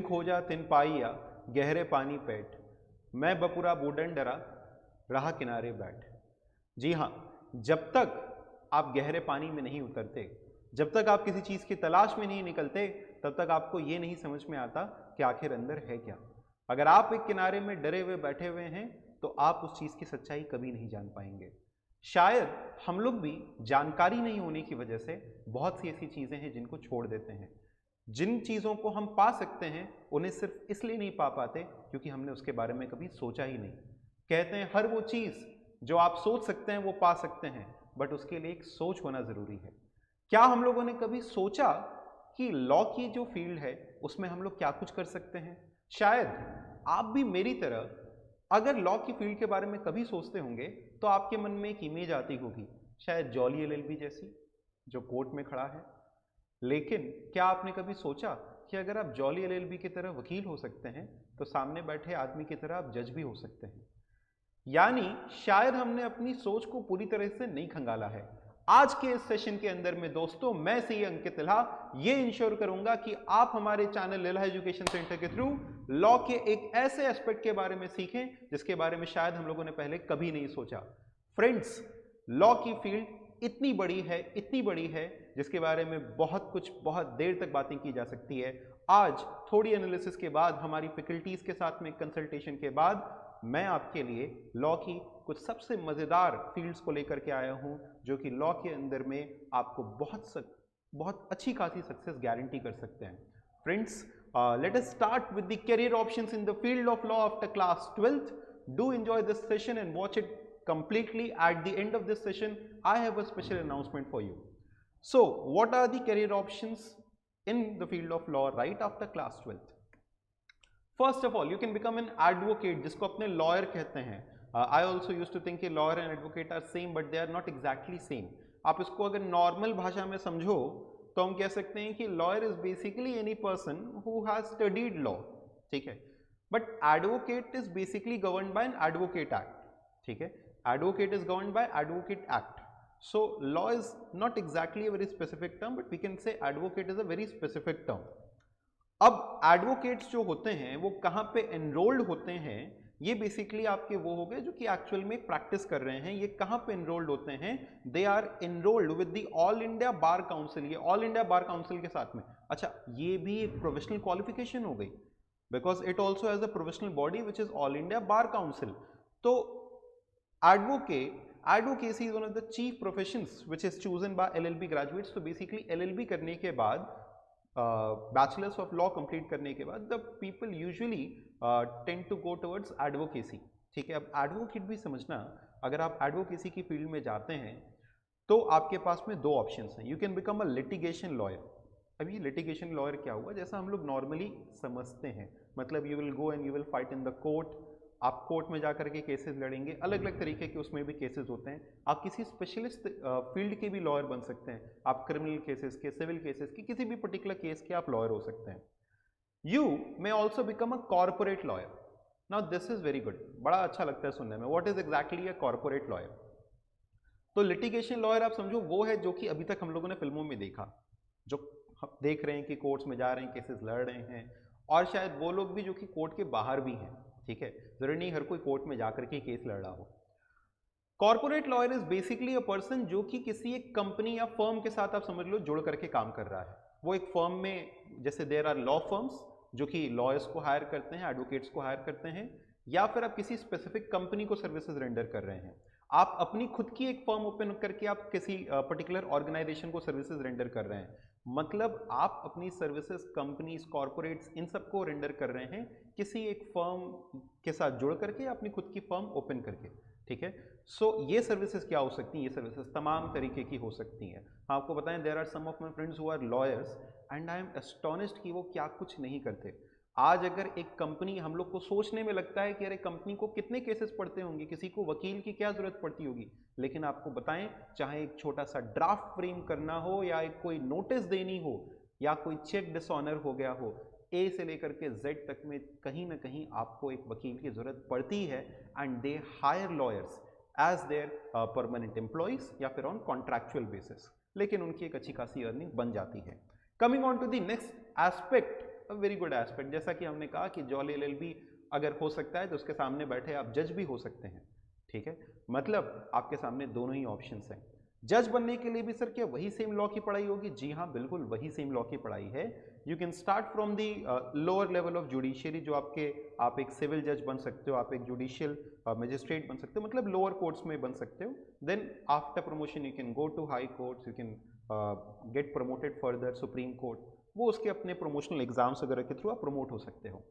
खोजा तिन पाइया गहरे पानी पैठ, मैं बपुरा बूढ़न डरा रहा किनारे बैठ। जी हाँ, जब तक आप गहरे पानी में नहीं उतरते, जब तक आप किसी चीज़ की तलाश में नहीं निकलते, तब तक आपको ये नहीं समझ में आता कि आखिर अंदर है क्या। अगर आप एक किनारे में डरे हुए बैठे हुए हैं तो आप उस चीज़ की सच्चाई कभी नहीं जान पाएंगे। शायद हम लोग भी जानकारी नहीं होने की वजह से बहुत सी ऐसी चीज़ें हैं जिनको छोड़ देते हैं। जिन चीज़ों को हम पा सकते हैं उन्हें सिर्फ इसलिए नहीं पा पाते क्योंकि हमने उसके बारे में कभी सोचा ही नहीं। कहते हैं हर वो चीज़ जो आप सोच सकते हैं वो पा सकते हैं, बट उसके लिए एक सोच होना ज़रूरी है। क्या हम लोगों ने कभी सोचा कि लॉ की जो फील्ड है उसमें हम लोग क्या कुछ कर सकते हैं? शायद आप भी मेरी तरह अगर लॉ की फील्ड के बारे में कभी सोचते होंगे तो आपके मन में एक इमेज आती होगी, शायद जॉली एलएलबी जैसी, जो कोर्ट में खड़ा है। लेकिन क्या आपने कभी सोचा कि अगर आप जॉली एलएलबी की तरह वकील हो सकते हैं तो सामने बैठे आदमी की तरह आप जज भी हो सकते हैं? यानी शायद हमने अपनी सोच को पूरी तरह से नहीं खंगाला है। आज के इस सेशन के अंदर में दोस्तों, मैं सी अंकित इल्हा ये इंश्योर करूंगा कि आप हमारे चैनल इल्हा एजुकेशन सेंटर के थ्रू लॉ के एक ऐसे एस्पेक्ट के बारे में सीखें जिसके बारे में शायद हम लोगों ने पहले कभी नहीं सोचा। फ्रेंड्स, लॉ की फील्ड इतनी बड़ी है जिसके बारे में बहुत देर तक बातें की जा सकती है। आज थोड़ी एनालिसिस के बाद, हमारी फैकल्टीज के साथ में कंसल्टेशन के बाद, मैं आपके लिए लॉ की कुछ सबसे मज़ेदार फील्ड्स को लेकर के आया हूं जो कि लॉ के अंदर में आपको बहुत अच्छी खासी सक्सेस गारंटी कर सकते हैं। Friends, let us start with the career options in the field of law after class 12th. Do enjoy this session and watch it completely. At the end of this session, I have a special announcement for you. So, what are the career options in the field of law right after class 12th? First of all, you can become an advocate, जिसको अपने lawyer कहते हैं। I also use to think कि lawyer and advocate are same, but they are not exactly same. आप इसको अगर normal भाषा में समझो तो हम कह सकते हैं कि lawyer is basically any person who has studied law, ठीक है। But advocate is basically governed by an advocate act, ठीक है। Advocate is governed by advocate act. So law is not exactly a very specific term, but we can say advocate is a very specific term. अब advocates जो होते हैं वो कहाँ पे enrolled होते हैं, ये बेसिकली आपके वो हो गए जो कि एक्चुअल में प्रैक्टिस कर रहे हैं। ये कहाँ पे एनरोल्ड होते हैं? They are enrolled with the All India Bar Council. ये ऑल इंडिया बार काउंसिल के साथ में, अच्छा, ये भी एक प्रोफेशनल क्वालिफिकेशन हो गई, because it also has a professional body which is All India Bar Council. तो advocacy is one of the chief professions which is chosen by LLB graduates. तो बेसिकली एलएलबी करने के बाद, बैचलर्स ऑफ लॉ कंप्लीट करने के बाद, the people usually tend to go towards advocacy, ठीक है। अब एडवोकेट भी समझना, अगर आप एडवोकेसी की फील्ड में जाते हैं तो आपके पास में दो ऑप्शंस हैं। You can become a litigation lawyer. अब ये लिटिगेशन लॉयर क्या हुआ, जैसा हम लोग नॉर्मली समझते हैं, मतलब you will go and you will fight in the court. आप कोर्ट में जाकर के केसेस लड़ेंगे, अलग अलग तरीके के उसमें भी केसेस होते हैं। आप किसी स्पेशलिस्ट फील्ड के भी लॉयर बन सकते हैं। आप क्रिमिनल केसेस के, सिविल केसेस के, किसी भी पर्टिकुलर केस के आप लॉयर हो सकते हैं। You may also become a corporate lawyer. Now this is very good, बड़ा अच्छा लगता है सुनने में। What is exactly a corporate lawyer? तो लिटिगेशन लॉयर आप समझो वो है जो कि अभी तक हम लोगों ने फिल्मों में देखा, जो हम देख रहे हैं कि कोर्ट्स में जा रहे हैं, केसेस लड़ रहे हैं, और शायद वो लोग भी जो कि कोर्ट के बाहर भी हैं, ठीक है। जरूरी नहीं हर कोई कोर्ट में जाकर के केस लड़ रहा हो। Corporate lawyer is basically a person जो कि किसी एक कंपनी या फर्म के साथ आप समझ लो जुड़ करके काम कर रहा है। वो एक फर्म में, जैसे देयर आर लॉ फर्म्स जो कि लॉयर्स को हायर करते हैं, एडवोकेट्स को हायर करते हैं, या फिर आप किसी स्पेसिफिक कंपनी को सर्विसेज रेंडर कर रहे हैं। आप अपनी खुद की एक फर्म ओपन करके आप किसी पर्टिकुलर ऑर्गेनाइजेशन को सर्विसेज रेंडर कर रहे हैं। मतलब आप अपनी सर्विसेज कंपनीज, कॉर्पोरेट्स, इन सबको रेंडर कर रहे हैं किसी एक फर्म के साथ जुड़ करके, अपनी खुद की फर्म ओपन करके, ठीक है। सो ये सर्विसेज क्या हो सकती हैं? ये सर्विसेज तमाम तरीके की हो सकती हैं। आपको बताएं, there are some of my friends who are lawyers and I am astonished कि वो क्या कुछ नहीं करते। आज अगर एक कंपनी, हम लोग को सोचने में लगता है कि अरे कंपनी को कितने केसेस पड़ते होंगे, किसी को वकील की क्या जरूरत पड़ती होगी, लेकिन आपको बताएं, चाहे एक छोटा सा ड्राफ्ट फ्रेम करना हो, या एक कोई नोटिस देनी हो, या कोई चेक डिसऑनर हो गया हो, ए से लेकर के जेड तक में कहीं ना कहीं आपको एक वकील की जरूरत पड़ती है। And they hire lawyers as their permanent employees या फिर ऑन कॉन्ट्रैक्चुअल बेसिस, लेकिन उनकी एक अच्छी खासी अर्निंग बन जाती है। Coming on to the next aspect a very good aspect. जैसा कि हमने कहा कि जॉल एलएलबी अगर हो सकता है तो उसके सामने बैठे आप जज भी हो सकते हैं, ठीक है, मतलब आपके सामने दोनों ही ऑप्शंस हैं। जज बनने के लिए भी सर क्या वही सेम लॉ की पढ़ाई होगी? जी हाँ, बिल्कुल वही सेम लॉ की पढ़ाई है। You can start from the lower level of judiciary, जो आप एक सिविल जज बन सकते हो, आप एक जुडिशियल मजिस्ट्रेट बन सकते हो, मतलब लोअर कोर्ट्स में बन सकते हो। Then after promotion you can go to high courts, you can get promoted further supreme court, वो उसके अपने प्रमोशनल एग्जाम्स वगैरह के थ्रू आप प्रमोट हो सकते हो।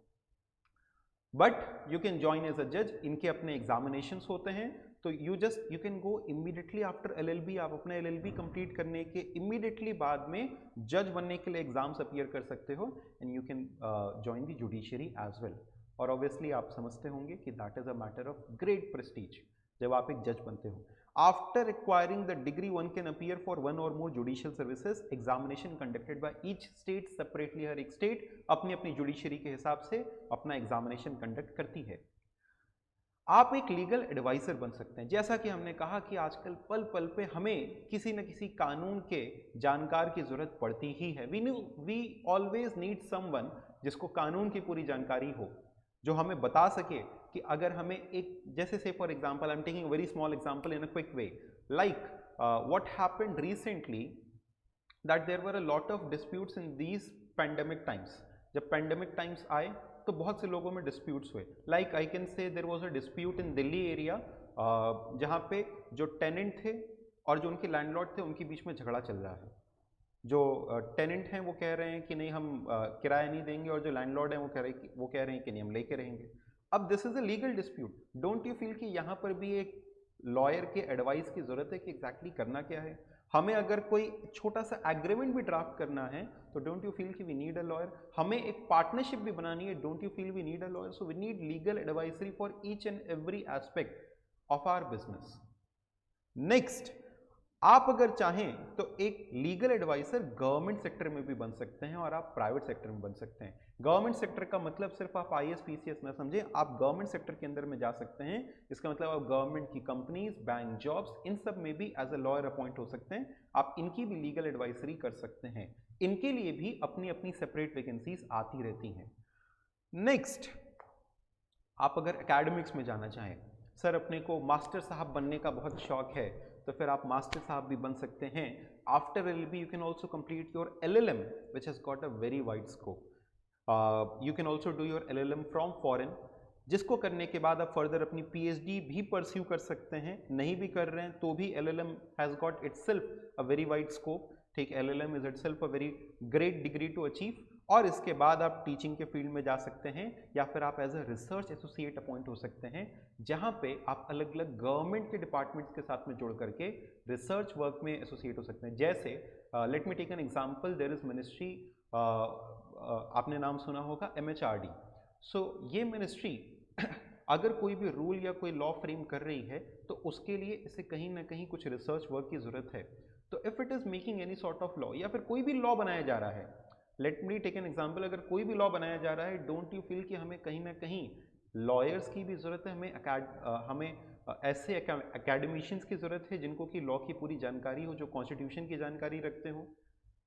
But you can join as a जज, इनके अपने एग्जामिनेशंस होते हैं, तो you can go immediately after LLB, आप अपने एलएलबी कंप्लीट करने के इमीडिएटली बाद में जज बनने के लिए एग्जाम्स अपीयर कर सकते हो, and you can join the judiciary as well. और ऑब्वियसली आप समझते होंगे कि that is a matter of great prestige जब आप एक जज बनते हो। After acquiring the degree one can appear for one or more judicial services, examination conducted by each state separately, हर एक स्टेट अपनी अपनी जुडिशरी के हिसाब से अपना एग्जामिनेशन कंडक्ट करती है। आप एक लीगल एडवाइजर बन सकते हैं। जैसा कि हमने कहा कि आजकल पल पल पे हमें किसी न किसी कानून के जानकार की जरूरत पड़ती ही है। वी ऑलवेज नीड समवन जिसको कानून की पूरी जानकारी हो, जो हमें बता सके कि अगर हमें एक, जैसे से for example, I am taking a very small example in a quick way, like what happened recently, that there were a lot of disputes in these pandemic times. जब पैंडेमिक टाइम्स आए तो बहुत से लोगों में डिस्प्यूट्स हुए। Like I can say there was a dispute in Delhi area, जहाँ पे जो टेनेंट थे और जो उनके लैंडलॉर्ड थे उनके बीच में झगड़ा चल रहा है। जो टेनेंट हैं वो कह रहे हैं कि नहीं हम किराया नहीं देंगे, और जो लैंडलॉर्ड हैं वो कह रहे हैं कि नहीं हम लेके रहेंगे। अब this is a legal dispute, don't you feel कि यहाँ पर भी एक लॉयर के एडवाइस की जरूरत है कि एग्जैक्टली करना क्या है? हमें अगर कोई छोटा सा एग्रीमेंट भी ड्राफ्ट करना है तो डोंट यू फील कि वी नीड अ लॉयर? हमें एक पार्टनरशिप भी बनानी है, don't you feel we need a lawyer? So we need legal advisory for each and every aspect of our business. Next, आप अगर चाहें तो एक लीगल एडवाइजर गवर्नमेंट सेक्टर में भी बन सकते हैं और आप प्राइवेट सेक्टर में बन सकते हैं। गवर्नमेंट सेक्टर का मतलब सिर्फ आप आईएएस पीसीएस ना समझें, आप गवर्नमेंट सेक्टर के अंदर में जा सकते हैं। इसका मतलब आप गवर्नमेंट की कंपनीज, बैंक जॉब्स, इन सब में भी एज अ लॉयर अपॉइंट हो सकते हैं। आप इनकी भी लीगल एडवाइजरी कर सकते हैं। इनके लिए भी अपनी अपनी सेपरेट वैकेंसीज आती रहती हैं। नेक्स्ट, आप अगर एकेडमिक्स में जाना चाहें, सर अपने को मास्टर साहब बनने का बहुत शौक है, तो फिर आप मास्टर साहब भी बन सकते हैं। After LLB you can also complete your LLM which has got a very wide scope. You can also do your LLM from foreign, जिसको करने के बाद आप फर्दर अपनी पीएचडी भी परस्यू कर सकते हैं। नहीं भी कर रहे हैं तो भी LLM has got itself a very wide scope. ठीक, LLM is itself a very great degree to achieve. और इसके बाद आप टीचिंग के फील्ड में जा सकते हैं, या फिर आप as a research associate appoint हो सकते हैं, जहां पे आप अलग अलग गवर्नमेंट के डिपार्टमेंट्स के साथ में जुड़ करके रिसर्च वर्क में एसोसिएट हो सकते हैं। जैसे let me take an example, there is ministry, आपने नाम सुना होगा एमएचआरडी। सो ये मिनिस्ट्री अगर कोई भी रूल या कोई लॉ फ्रेम कर रही है तो उसके लिए इसे कहीं ना कहीं कुछ रिसर्च वर्क की जरूरत है। तो if it is making any sort of law, या फिर कोई भी लॉ बनाया जा रहा है, let me take an example, अगर कोई भी लॉ बनाया जा रहा है, डोंट यू फील कि हमें कहीं ना कहीं लॉयर्स की भी ज़रूरत है, हमें ऐसे एकेडमिशियंस की ज़रूरत है जिनको कि लॉ की पूरी जानकारी हो, जो कॉन्स्टिट्यूशन की जानकारी रखते हो।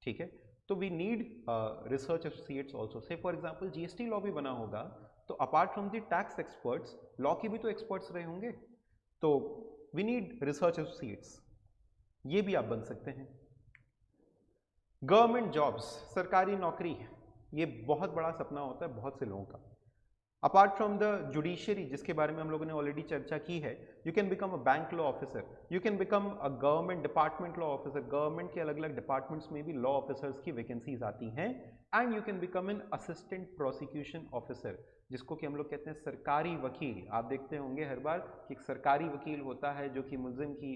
ठीक है, तो we need research associates also. से फॉर एग्जाम्पल जीएसटी लॉ भी बना होगा, तो apart from the tax experts, law की भी तो एक्सपर्ट्स रहे होंगे, तो वी नीड रिसर्च एसोसिएट्स, ये भी आप बन सकते हैं। गवर्नमेंट जॉब्स, सरकारी नौकरी, ये बहुत बड़ा सपना होता है बहुत से लोगों का। अपार्ट फ्रॉम द जुडिशरी, जिसके बारे में हम लोगों ने ऑलरेडी चर्चा की है, you can become a bank law officer, you can become a government department law officer. Government के अलग अलग डिपार्टमेंट्स में भी लॉ ऑफिसर्स की वैकेंसीज आती हैं। And you can become an assistant prosecution officer, जिसको कि हम लोग कहते हैं सरकारी वकील। आप देखते होंगे हर बार कि एक सरकारी वकील होता है जो कि मुल्जिम की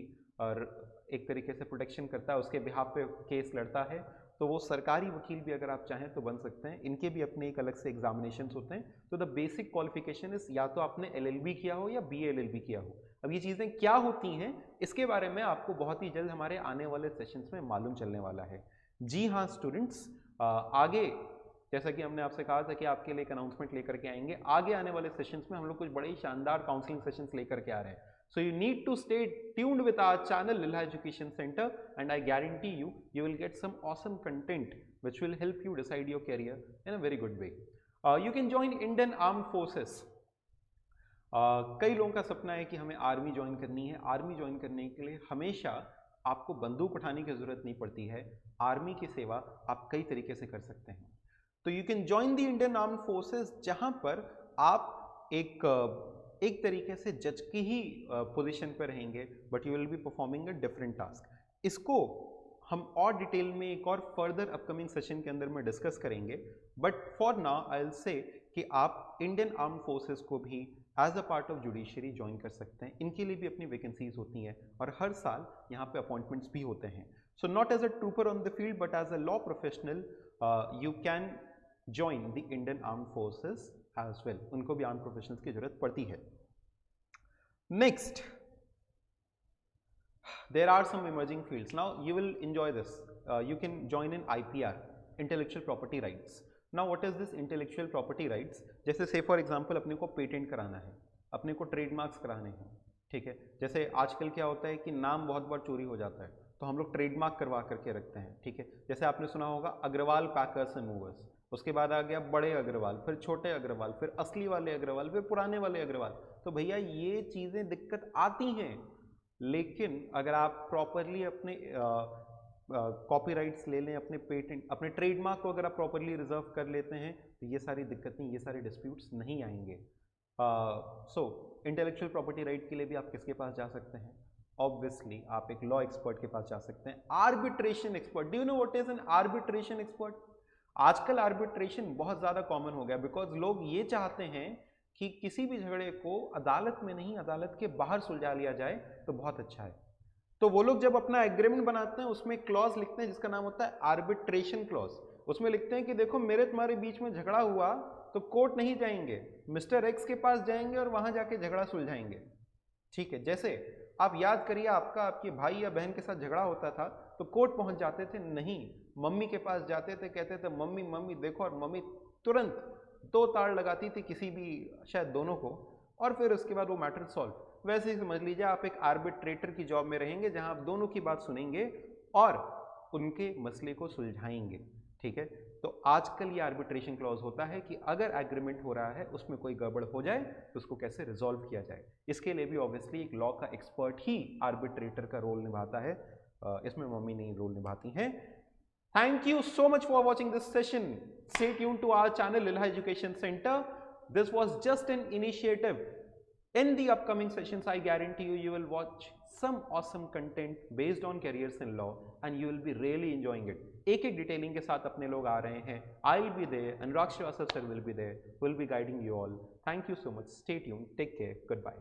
एक तरीके से प्रोटेक्शन करता है, उसके बिहाफ पे केस लड़ता है। तो वो सरकारी वकील भी अगर आप चाहें तो बन सकते हैं। इनके भी अपने एक अलग से एग्जामिनेशंस होते हैं। तो द बेसिक क्वालिफिकेशन इज या तो आपने एलएलबी किया हो या बीएलएलबी किया हो। अब ये चीज़ें क्या होती हैं, इसके बारे में आपको बहुत ही जल्द हमारे आने वाले सेशंस में मालूम चलने वाला है। जी हाँ स्टूडेंट्स, आगे जैसा कि हमने आपसे कहा था कि आपके लिए एक अनाउंसमेंट लेकर के आएंगे, आगे आने वाले सेशंस में हम लोग कुछ बड़े ही शानदार काउंसलिंग सेशंस लेकर के आ रहे हैं. So you need to stay tuned with our channel Lilha Education Center, and I guarantee you will get some awesome content which will help you decide your career in a very good way. You can join Indian Armed Forces. कई लोगों का सपना है कि हमें army join करनी है. Army join करने के लिए हमेशा आपको बंदूक उठाने की ज़रूरत नहीं पड़ती है. आर्मी की सेवा आप कई तरीके से कर सकते हैं. तो you can join the Indian arm forces, जहां पर आप एक तरीके से जज की ही पोजीशन पर रहेंगे, but you will be performing a different task. इसको हम और डिटेल में एक और फर्दर अपकमिंग सेशन के अंदर में डिस्कस करेंगे. But for now I will say कि आप इंडियन आर्म फोर्सेस को भी as a part of judiciary join कर सकते हैं. इनके लिए भी अपनी वैकेंसीज होती हैं और हर साल यहाँ पे अपॉइंटमेंट्स भी होते हैं. So not as a trooper on the field but as a law professional you can join the Indian arm forces as well. उनको भी आर्म प्रोफेशनल्स की जरूरत पड़ती है. Next, there are some emerging fields. Now you will enjoy this. You can join in IPR, intellectual property rights. Now what is this intellectual property rights? जैसे say for example अपने को patent कराना है, अपने को ट्रेडमार्क्स कराने हैं, ठीक है. जैसे आजकल क्या होता है कि नाम बहुत बार चोरी हो जाता है, तो हम लोग ट्रेडमार्क करवा करके रखते हैं, ठीक है. जैसे आपने सुना होगा अग्रवाल पैकर्स एंड मूवर्स, उसके बाद आ गया बड़े अग्रवाल, फिर छोटे अग्रवाल, फिर असली वाले अग्रवाल, फिर पुराने वाले अग्रवाल. तो भैया ये चीज़ें दिक्कत आती हैं, लेकिन अगर आप प्रॉपरली अपने कॉपीराइट्स ले लें, अपने पेटेंट, अपने ट्रेडमार्क को अगर आप प्रॉपरली रिजर्व कर लेते हैं, तो ये सारी दिक्कतें, ये सारे डिस्प्यूट्स नहीं आएंगे. सो इंटेलेक्चुअल प्रॉपर्टी राइट के लिए भी आप किसके पास जा सकते हैं? ऑब्वियसली आप एक लॉ एक्सपर्ट के पास जा सकते हैं. Arbitration expert. Do you know what is an arbitration expert? आजकल आर्बिट्रेशन बहुत ज़्यादा कॉमन हो गया, बिकॉज लोग ये चाहते हैं कि किसी भी झगड़े को अदालत में नहीं, अदालत के बाहर सुलझा लिया जाए तो बहुत अच्छा है. तो वो लोग जब अपना एग्रीमेंट बनाते हैं उसमें क्लॉज लिखते हैं जिसका नाम होता है आर्बिट्रेशन क्लॉज. उसमें लिखते हैं कि देखो मेरे तुम्हारे बीच में झगड़ा हुआ तो कोर्ट नहीं जाएंगे, मिस्टर एक्स के पास जाएंगे और वहां जाके झगड़ा सुलझाएंगे, ठीक है. जैसे आप याद करिए, आपके भाई या बहन के साथ झगड़ा होता था तो कोर्ट पहुंच जाते थे? नहीं, मम्मी के पास जाते थे, कहते थे मम्मी मम्मी देखो, और मम्मी तुरंत 2 ताड़ लगाती थी किसी भी, शायद दोनों को, और फिर उसके बाद वो मैटर सॉल्व. वैसे ही समझ लीजिए आप एक आर्बिट्रेटर की जॉब में रहेंगे, जहां आप दोनों की बात सुनेंगे और उनके मसले को सुलझाएंगे, ठीक है. तो आजकल ये आर्बिट्रेशन क्लॉज होता है कि अगर एग्रीमेंट हो रहा है उसमें कोई गड़बड़ हो जाए तो उसको कैसे रिजॉल्व किया जाए. इसके लिए भी ऑब्वियसली एक लॉ का एक्सपर्ट ही आर्बिट्रेटर का रोल निभाता है. इसमें मम्मी नहीं रोल निभाती हैं. Thank you so much for watching this session. Stay tuned to our channel Lilha Education Center. This was just an initiative. In the upcoming sessions, I guarantee you will watch some awesome content based on careers in law and you will be really enjoying it. एक एक detailing के साथ अपने लोग आ रहे हैं. I'll be there, Anurag Srivastava sir will be there. We'll be guiding you all. Thank you so much. Stay tuned. Take care. Goodbye.